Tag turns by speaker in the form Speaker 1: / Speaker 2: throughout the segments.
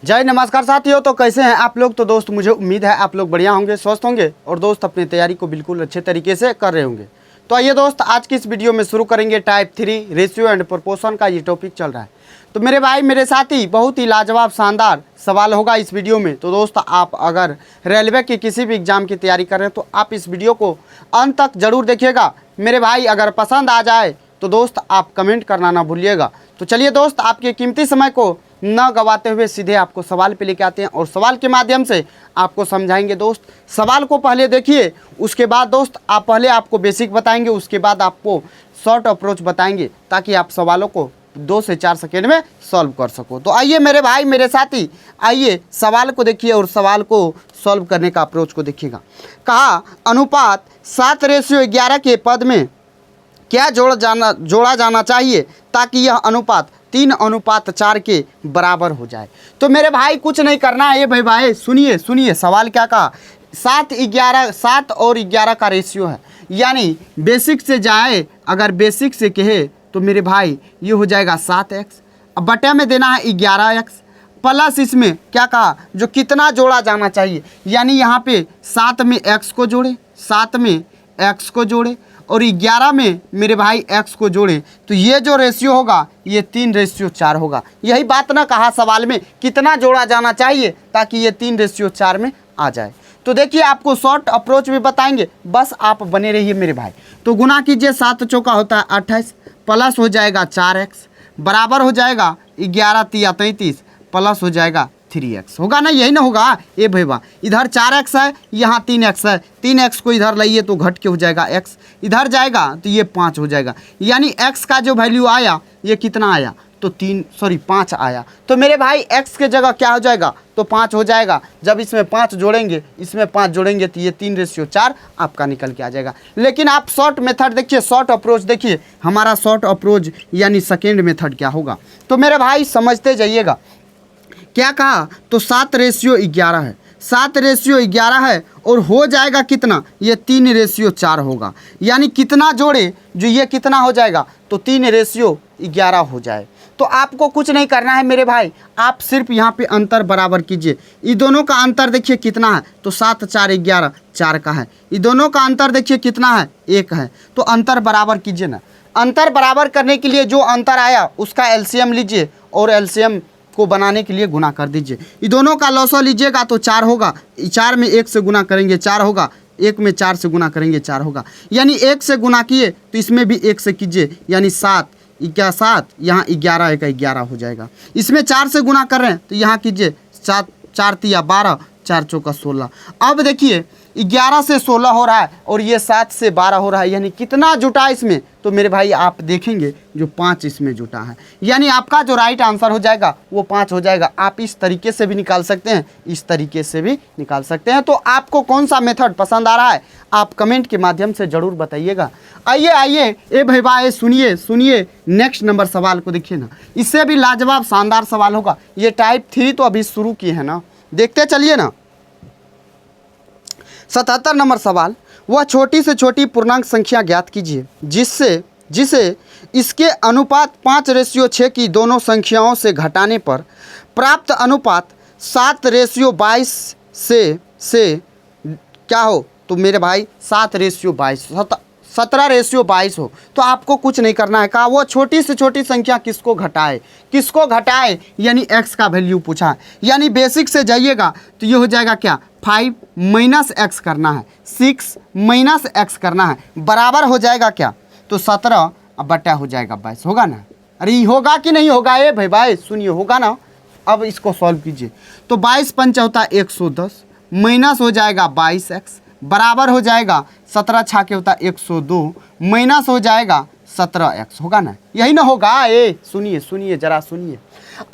Speaker 1: जय नमस्कार साथियों। तो कैसे हैं आप लोग। तो दोस्त मुझे उम्मीद है आप लोग बढ़िया होंगे, स्वस्थ होंगे और दोस्त अपनी तैयारी को बिल्कुल अच्छे तरीके से कर रहे होंगे। तो आइए दोस्त आज की इस वीडियो में शुरू करेंगे टाइप 3 रेशियो एंड प्रोपोर्शन का ये टॉपिक चल रहा है। तो मेरे भाई मेरे साथी बहुत ही लाजवाब शानदार सवाल होगा इस वीडियो में। तो दोस्त आप अगर रेलवे की किसी भी एग्जाम की तैयारी कर रहे हैं तो आप इस वीडियो को अंत तक जरूर देखिएगा मेरे भाई। अगर पसंद आ जाए तो दोस्त आप कमेंट करना ना भूलिएगा। तो चलिए दोस्त आपके कीमती समय को न गवाते हुए सीधे आपको सवाल पे लेके आते हैं और सवाल के माध्यम से आपको समझाएंगे। दोस्त सवाल को पहले देखिए, उसके बाद दोस्त आप पहले आपको बेसिक बताएंगे, उसके बाद आपको शॉर्ट अप्रोच बताएंगे ताकि आप सवालों को 2 से 4 सेकेंड में सॉल्व कर सको। तो आइए मेरे भाई मेरे साथी, आइए सवाल को देखिए और सवाल को सॉल्व करने का अप्रोच को देखिएगा। कहा अनुपात 7:11 के पद में क्या जोड़ा जाना चाहिए ताकि यह अनुपात 3:4 के बराबर हो जाए। तो मेरे भाई कुछ नहीं करना है। ये भाई सुनिए सवाल क्या कहा। 7 और 11 का रेशियो है, यानी बेसिक से जाए, अगर बेसिक से कहे तो मेरे भाई ये हो जाएगा 7x। अब बटे में देना है 11x प्लस इसमें क्या कहा जो कितना जोड़ा जाना चाहिए, यानी यहाँ पे 7 में x को जोड़े, 7 में x को जोड़े और 11 में मेरे भाई x को जोड़े। तो ये जो रेशियो होगा ये 3:4 होगा। यही बात ना कहा सवाल में कितना जोड़ा जाना चाहिए ताकि ये 3:4 में आ जाए। तो देखिए आपको शॉर्ट अप्रोच भी बताएंगे, बस आप बने रहिए मेरे भाई। तो गुना कीजिए, 7 चौका होता है 28 प्लस हो जाएगा 4x बराबर हो जाएगा 11 तिया 33 प्लस हो जाएगा 3x होगा ना, यही ना होगा। ये भैया इधर 4x है, यहाँ 3x है, 3x को इधर लाइए तो घट के हो जाएगा x, इधर जाएगा तो ये 5 हो जाएगा। यानी x का जो वैल्यू आया ये कितना आया तो 5 आया। तो मेरे भाई x के जगह क्या हो जाएगा तो 5 हो जाएगा। जब इसमें 5 जोड़ेंगे, इसमें 5 जोड़ेंगे तो ये 3:4 आपका निकल के आ जाएगा। लेकिन आप शॉर्ट मेथड देखिए, शॉर्ट अप्रोच देखिए, हमारा शॉर्ट अप्रोच यानी सेकेंड मेथड क्या होगा। तो मेरे भाई समझते जाइएगा। क्या कहा तो 7:11 है, 7:11 है और हो जाएगा कितना ये 3:4 होगा। यानी कितना जोड़े जो ये कितना हो जाएगा तो 3:11 हो जाए। तो आपको कुछ नहीं करना है मेरे भाई, आप सिर्फ यहाँ पे अंतर बराबर कीजिए। ये दोनों का अंतर देखिए कितना है तो 7 4 11 4 का है। ये दोनों का अंतर देखिए कितना है 1 है। तो अंतर बराबर कीजिए ना। अंतर बराबर करने के लिए जो अंतर आया उसका एलसीएम लीजिए और एलसीएम को बनाने के लिए गुना कर दीजिए। ये दोनों का लॉसो लीजिएगा तो 4 होगा, 4 में 1 से गुना करेंगे 4 होगा, 1 में 4 से गुना करेंगे 4 होगा। यानी 1 से गुना किए तो इसमें भी 1 से कीजिए, यानी 7 यहाँ 11 का 11 हो जाएगा। इसमें 4 से गुना कर रहे हैं तो यहाँ कीजिए 7 4 तिया 12 4 चौका 16। अब देखिए 11 से 16 हो रहा है और ये 7 से 12 हो रहा है, यानी कितना जुटा इसमें तो मेरे भाई आप देखेंगे जो 5 इसमें जुटा है। यानी आपका जो राइट आंसर हो जाएगा वो 5 हो जाएगा। आप इस तरीके से भी निकाल सकते हैं, इस तरीके से भी निकाल सकते हैं। तो आपको कौन सा मेथड पसंद आ रहा है आप कमेंट के माध्यम से ज़रूर बताइएगा। आइए ए भाई सुनिए नेक्स्ट नंबर सवाल को देखिए ना, इससे भी लाजवाब शानदार सवाल होगा। ये टाइप 3 तो अभी शुरू किए हैं ना, देखते चलिए ना। 77 नंबर सवाल, वह छोटी से छोटी पूर्णांक संख्या ज्ञात कीजिए जिसे इसके अनुपात 5:6 की दोनों संख्याओं से घटाने पर प्राप्त अनुपात 7:22 से क्या हो तो मेरे भाई 7:22 17:22 हो। तो आपको कुछ नहीं करना है। कहा वो छोटी से छोटी संख्या किसको घटाए, यानी x का वैल्यू पूछा है। यानी बेसिक से जाइएगा तो ये हो जाएगा क्या 5 - x करना है, 6 - x करना है, बराबर हो जाएगा क्या तो 17 अब बटा हो जाएगा 22 होगा ना। अरे होगा कि नहीं होगा ये भाई सुनिए, होगा ना। अब इसको सॉल्व कीजिए तो 22 पंच होता है 110 माइनस हो जाएगा 22x बराबर हो जाएगा 17 छाके होता है 102 माइनस हो जाएगा 17x होगा ना, यही ना होगा। ये सुनिए जरा सुनिए।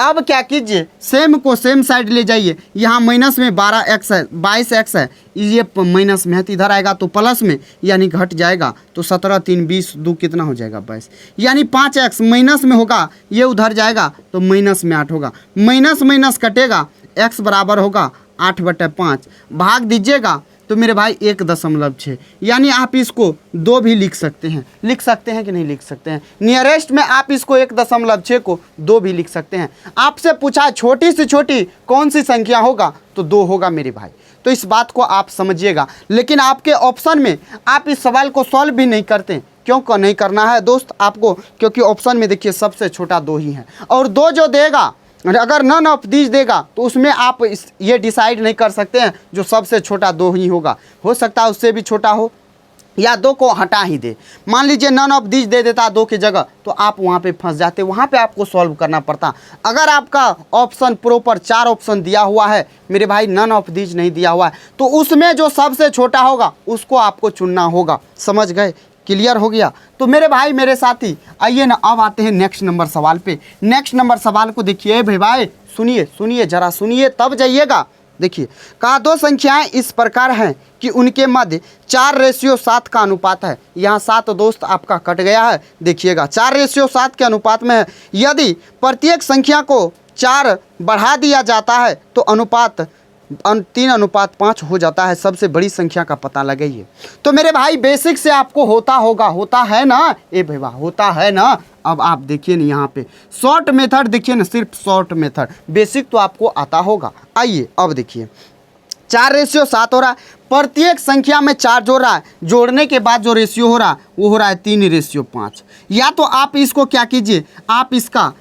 Speaker 1: अब क्या कीजिए, सेम को सेम साइड ले जाइए। यहाँ माइनस में 12x है, 22x है, ये माइनस में है तो इधर आएगा तो प्लस में, यानी घट जाएगा तो 17 3 20 2 कितना हो जाएगा 22, यानी 5x माइनस में होगा, ये उधर जाएगा तो माइनस में 8 होगा। माइनस कटेगा, x बराबर होगा 8/5 भाग दीजिएगा तो मेरे भाई 1.6, यानी आप इसको 2 भी लिख सकते हैं कि नहीं लिख सकते हैं। नियरेस्ट में आप इसको 1.6 को 2 भी लिख सकते हैं। आपसे पूछा छोटी से छोटी कौन सी संख्या होगा, तो 2 होगा मेरे भाई। तो इस बात को आप समझिएगा। लेकिन आपके ऑप्शन में आप इस सवाल को सॉल्व भी नहीं करते। क्यों को नहीं करना है दोस्त आपको? क्योंकि ऑप्शन में देखिए सबसे छोटा 2 ही है, और 2 जो देगा, अगर नन ऑफ दीज देगा तो उसमें आप ये डिसाइड नहीं कर सकते हैं जो सबसे छोटा 2 ही होगा। हो सकता है उससे भी छोटा हो, या 2 को हटा ही दे। मान लीजिए नन ऑफ दीज दे देता 2 की जगह, तो आप वहाँ पे फंस जाते, वहाँ पे आपको सॉल्व करना पड़ता। अगर आपका ऑप्शन प्रॉपर 4 ऑप्शन दिया हुआ है मेरे भाई, नन ऑफ दीज नहीं दिया हुआ है, तो उसमें जो सबसे छोटा होगा उसको आपको चुनना होगा। समझ गए? क्लियर हो गया? तो मेरे भाई मेरे साथी आइए ना, अब आते हैं नेक्स्ट नंबर सवाल पे। नेक्स्ट नंबर सवाल को देखिए भाई, सुनिए जरा सुनिए तब जाइएगा। देखिए, कहा 2 संख्याएं इस प्रकार हैं कि उनके मध्य 4:7 का अनुपात है। यहाँ 7 दोस्त आपका कट गया है, देखिएगा 4:7 के अनुपात में है। यदि प्रत्येक संख्या को 4 बढ़ा दिया जाता है तो अनुपात 3:5 हो जाता है। सबसे बड़ी संख्या का पता लगाइए। तो मेरे भाई बेसिक से आपको होता है ना, ए भैया होता है ना। अब आप देखिए ना, यहाँ पे शॉर्ट मेथड देखिए ना, सिर्फ शॉर्ट मेथड, बेसिक तो आपको आता होगा। आइए अब देखिए, 4:7 हो रहा है, प्रत्येक संख्या में 4 जोड़ रहा है, जोड़ने के बाद जो रेशियो हो रहा है वो हो रहा है 3:5। या तो आप इसको क्या कीजिए, आप इसका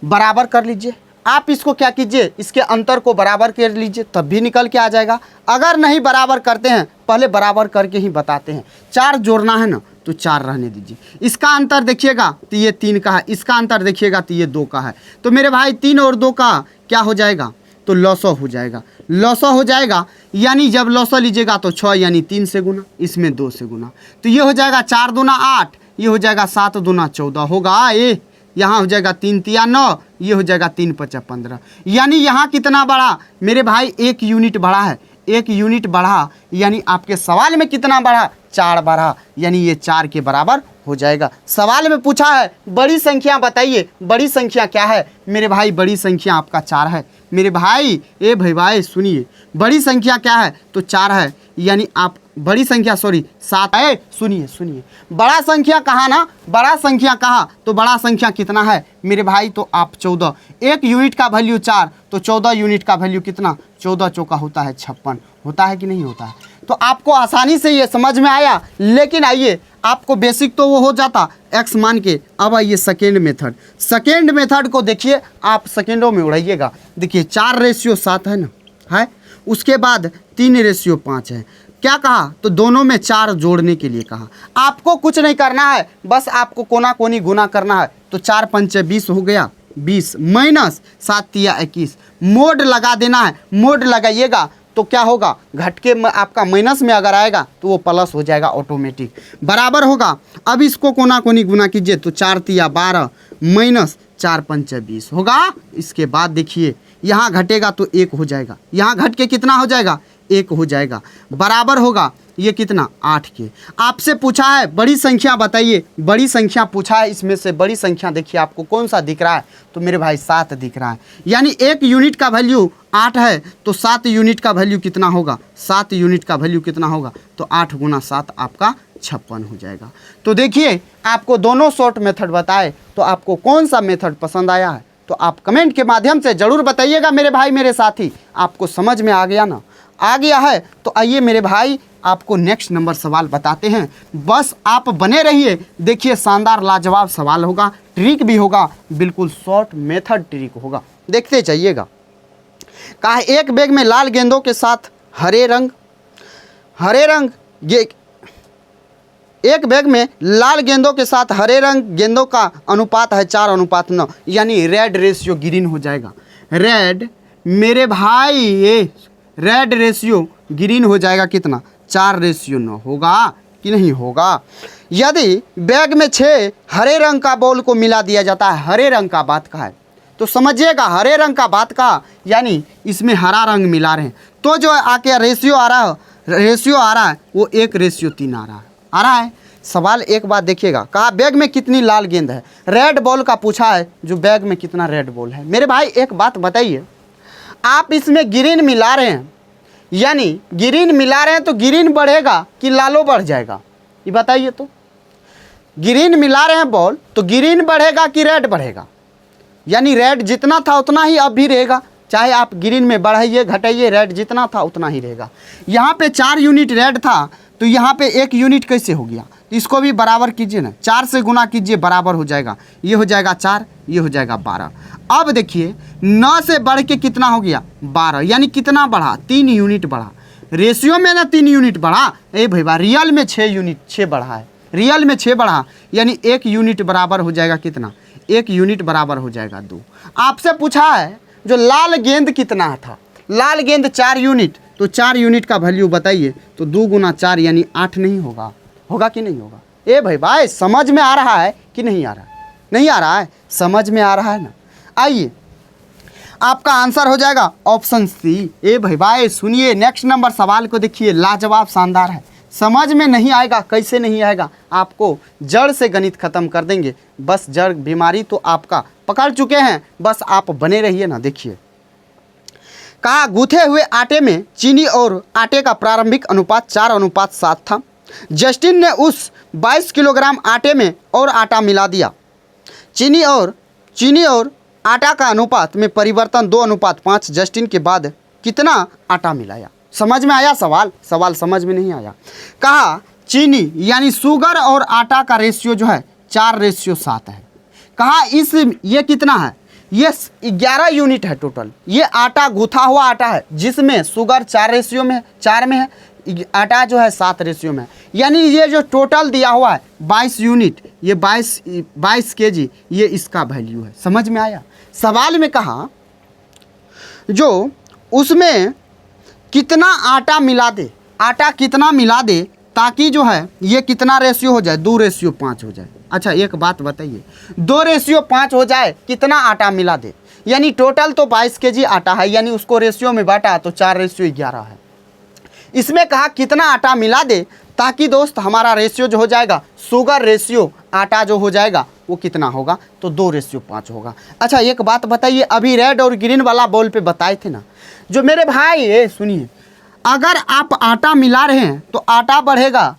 Speaker 1: बराबर कर लीजिए, आप इसको क्या कीजिए, इसके अंतर को बराबर कर लीजिए, तब भी निकल के आ जाएगा। अगर नहीं बराबर करते हैं, पहले बराबर करके ही बताते हैं। 4 जोड़ना है ना, तो 4 रहने दीजिए। इसका अंतर देखिएगा तो ये 3 का है, इसका अंतर देखिएगा तो ये 2 का है। तो मेरे भाई 3 और 2 का क्या हो जाएगा, तो लॉसो हो जाएगा। लॉसो हो जाएगा यानी जब लॉसो लीजिएगा तो 6 यानी 3 से गुना, इसमें 2 से गुना, तो ये हो जाएगा 4 दूना 8, ये हो जाएगा 7 दूना 14 होगा। ये यहाँ हो जाएगा 3 तिया 9, ये हो जाएगा 3 5 15। यानी यहाँ कितना बढ़ा मेरे भाई, 1 यूनिट बढ़ा है। 1 यूनिट बढ़ा यानी आपके सवाल में कितना बढ़ा, 4 बढ़ा, यानी ये 4 के बराबर हो जाएगा। सवाल में पूछा है बड़ी संख्या बताइए, बड़ी संख्या क्या है मेरे भाई? बड़ी संख्या आपका 4 है मेरे भाई। ए भाई सुनिए, बड़ी संख्या क्या है, तो 4 है, यानी आप बड़ी संख्या 7 है। सुनिए बड़ा संख्या कहा ना, बड़ा संख्या कहा, तो बड़ा संख्या कितना है मेरे भाई, तो आप 14। 1 यूनिट का वैल्यू 4, तो 14 यूनिट का वैल्यू कितना, 14 चौका होता है 56। होता है कि नहीं होता है? तो आपको आसानी से ये समझ में आया। लेकिन आइए, आपको बेसिक तो वो हो जाता x मान के। अब आइए सेकेंड मेथड। सेकेंड मेथड को देखिए, आप सेकेंडों में उड़ाइएगा। देखिए 4:7 है ना, है, उसके बाद 3:5 है। क्या कहा, तो दोनों में 4 जोड़ने के लिए कहा। आपको कुछ नहीं करना है, बस आपको कोना कोनी गुना करना है। तो 4 पंचे 20 हो गया, 20 माइनस 7 तिया 21, मोड लगा देना है। मोड लगाइएगा तो क्या होगा, घट के आपका माइनस में अगर आएगा तो वो प्लस हो जाएगा ऑटोमेटिक, बराबर होगा। अब इसको कोना कोनी गुना कीजिए तो 4 तिया 12 माइनस 4 पंचे 20 होगा। इसके बाद देखिए यहाँ घटेगा तो 1 हो जाएगा, यहाँ घट के कितना हो जाएगा, 1 हो जाएगा, बराबर होगा ये कितना, 8 के। आपसे पूछा है बड़ी संख्या बताइए, बड़ी संख्या पूछा है, इसमें से बड़ी संख्या देखिए आपको कौन सा दिख रहा है, तो मेरे भाई 7 दिख रहा है। यानी 1 यूनिट का वैल्यू 8 है, तो 7 यूनिट का वैल्यू कितना होगा, 7 यूनिट का वैल्यू कितना होगा, तो 8 गुना 7 आपका 56 हो जाएगा। तो देखिए आपको दोनों शॉर्ट मेथड बताए, तो आपको कौन सा मेथड पसंद आया है, तो आप कमेंट के माध्यम से ज़रूर बताइएगा मेरे भाई मेरे साथी। आपको समझ में आ गया ना, आ गया है तो आइए मेरे भाई आपको नेक्स्ट नंबर सवाल बताते हैं। बस आप बने रहिए, देखिए शानदार लाजवाब सवाल होगा, ट्रिक भी होगा, बिल्कुल शॉर्ट मेथड ट्रिक होगा, देखते जाइएगा। कहा एक बैग में लाल गेंदों के साथ हरे रंग ये एक बैग में लाल गेंदों के साथ हरे रंग गेंदों का अनुपात है 4:9, यानी रेड रेशियो ग्रीन हो जाएगा। रेड मेरे भाई, ये रेड रेशियो ग्रीन हो जाएगा कितना, 4:9 होगा कि नहीं होगा। यदि बैग में 6 हरे रंग का बॉल को मिला दिया जाता है, हरे रंग का बात का है तो समझिएगा, हरे रंग का बात का यानी इसमें हरा रंग मिला रहे हैं, तो जो आके रेशियो आ रहा है वो 1:3 आ रहा है। सवाल एक बात देखिएगा, कहा बैग में कितनी लाल गेंद है, रेड बॉल का पूछा है, जो बैग में कितना रेड बॉल है। मेरे भाई एक बात बताइए, आप इसमें ग्रीन मिला रहे हैं, यानी ग्रीन मिला रहे हैं तो ग्रीन बढ़ेगा कि लालो बढ़ जाएगा, ये बताइए तो। ग्रीन मिला रहे हैं बॉल तो ग्रीन बढ़ेगा कि रेड बढ़ेगा, यानी रेड जितना था उतना ही अब भी रहेगा, चाहे आप ग्रीन में बढ़ाइए घटाइए, रेड जितना था उतना ही रहेगा। यहाँ पे 4 यूनिट रेड था तो यहाँ पे 1 यूनिट कैसे हो गया, तो इसको भी बराबर कीजिए ना, 4 से गुना कीजिए बराबर हो जाएगा, ये हो जाएगा 4, ये हो जाएगा 12। अब देखिए 9 से बढ़ के कितना हो गया 12, यानी कितना बढ़ा 3 यूनिट बढ़ा। रेशियो में ना 3 यूनिट बढ़ा, ए भैया रियल में 6 बढ़ा है, रियल में 6 बढ़ा, यानी 1 यूनिट बराबर हो जाएगा कितना, 1 यूनिट बराबर हो जाएगा 2। आपसे पूछा है जो लाल गेंद कितना था, लाल गेंद 4 यूनिट, तो 4 यूनिट का वैल्यू बताइए, तो 2 गुना 4 यानी 8 नहीं होगा, होगा कि नहीं होगा। ए भाई समझ में आ रहा है कि नहीं आ रहा है, नहीं आ रहा है, समझ में आ रहा है ना। आइए आपका आंसर हो जाएगा ऑप्शन सी। ए भाई सुनिए, नेक्स्ट नंबर सवाल को देखिए, लाजवाब शानदार है, समझ में नहीं आएगा, कैसे नहीं आएगा, आपको जड़ से गणित खत्म कर देंगे, बस जड़ बीमारी तो आपका पकड़ चुके हैं, बस आप बने रहिए ना। देखिए कहा गूथे हुए आटे में चीनी और आटे का प्रारंभिक अनुपात 4:7 था। जस्टिन ने उस 22 किलोग्राम आटे में और आटा मिला दिया। चीनी और आटा का अनुपात में परिवर्तन 2:5। जस्टिन के बाद कितना आटा मिलाया। समझ में आया सवाल, सवाल समझ में नहीं आया। कहा चीनी यानी शुगर और आटा का रेशियो जो है 4:7 है। कहा ये कितना है, ये 11 यूनिट है टोटल। ये आटा गूथा हुआ आटा है जिसमें शुगर 4 में है, आटा जो है 7 रेशियो में है, यानी ये जो टोटल दिया हुआ है 22 यूनिट, ये 22 केजी, ये इसका वैल्यू है। समझ में आया। सवाल में कहा जो उसमें कितना आटा मिला दे, आटा कितना मिला दे ताकि जो है ये कितना रेशियो हो जाए, 2:5 हो जाए। अच्छा एक बात बताइए, 2:5 हो जाए, कितना आटा मिला दे, यानी टोटल तो 22 केजी आटा है, यानी उसको रेशियो में बांटा तो 4:11 है। इसमें कहा कितना आटा मिला दे ताकि दोस्त हमारा रेशियो जो हो जाएगा, शुगर रेशियो आटा जो हो जाएगा वो कितना होगा, तो 2:5 होगा। अच्छा एक बात बताइए, अभी रेड और ग्रीन वाला बॉल पे बताए थे ना, जो मेरे भाई सुनिए, अगर आप आटा मिला रहे हैं तो आटा बढ़ेगा